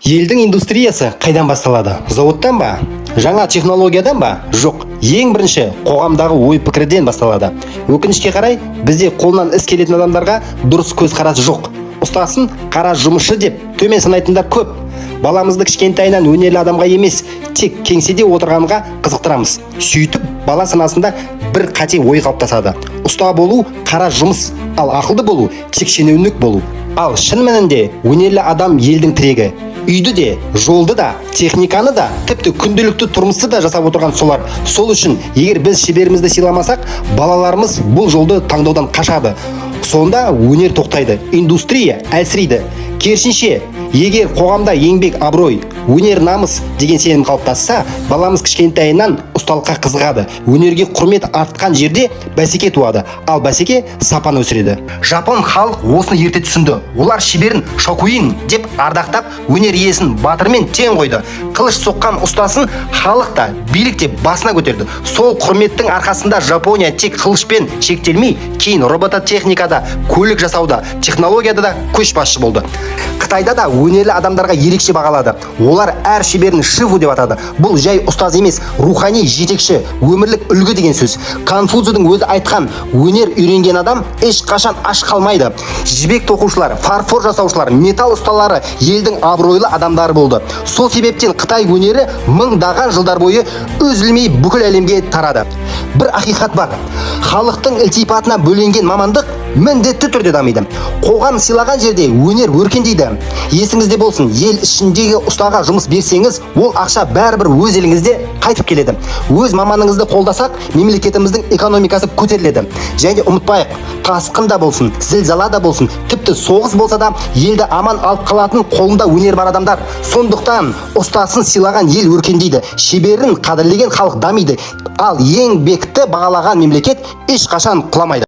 Елдің индустриясы қайдан басталады? Зауыттан ба? Жаңа технологиядан ба? Жоқ. Ең бірінші қоғамдағы ой пікірден басталады. Өкінішке қарай, бізде қолынан іс келетін адамдарға дұрыс көзқарас жоқ. Ұстасын қара жұмысшы деп төмен санайтындар көп. Баламызды кішкентайынан өнерлі адамға емес, тек кеңседе отырғанға қызықтырамыз. Сөйтіп, бала санасында бір қате ой қалыптасады. Ұста болу қара жұмыс, ал ақылды болу тек шенеунік болу. Ал шын мәнінде өнерлі адам елдің тірегі. Үйді де, жолды да, техниканы да, тіпті күнделікті тұрмысты да жасап отырған солар. Сол үшін, егер біз шеберімізді сыйламасақ, балаларымыз бұл жолды таңдаудан қашады. Сонда өнер тоқтайды, индустрия әлсірейді. Керісінше, егер қоғамда еңбек абырой, өнер намыс деген сенім қалыптасса, баламыз кішкентайынан ұсталыққа қызығады. Өнерге құрмет артқан жерде бәсеке туады, ал бәсеке сапаны өсіреді. Жапон халық осыны ерте түсінді. Олар шеберін шокуин деп ардақтап, өнер иесін батырмен тең қойды. Қылыш соққан ұстасын халық та, билік те басына көтерді. Сол құрметтің арқасында Жапония тек қылышпен шектелмей, кейін робототехникада, көлік жасауда, технологияда да көшбасшы болды. Қытайда да өнерлі адамдарға ерекше бағалады. Олар әр шеберін шифу деп атады. Бұл жай ұстаз емес, рухани жетекші, өмірлік үлгі деген сөз. Конфуцийдің өзі айтқан, өнер үйренген адам ешқашан аш қалмайды. Жібек тоқушылар, фарфор жасаушылар, металл ұсталары елдің абыройлы адамдары болды. Сол себептен Қытай өнері мыңдаған жылдар бойы үзілмей бүкіл әлемге тарады. Бір ақиқат бар. Халықтың ілтипатына бөленген мамандық міндетті түрде дамиды. Қоғам сыйлаған жерде өнер өркендейді. Есіңізде болсын, ел ішіндегі ұстаға жұмыс берсеңіз, ол ақша бәрібір өз еліңізде қайтып келеді. Өз маманыңызды қолдасақ, мемлекетіміздің экономикасы көтеріледі. Және ұмытпайық, тасқын да болсын, зілзала да болсын, тіпті соғыс болса да, елді аман алып қалатын қолында өнер бар адамдар. Сондықтан ұстасын сыйлаған ел өркендейді, шеберін қадірлеген халық дамиды, ал еңбекті бағалаған мемлекет ешқашан құламайды.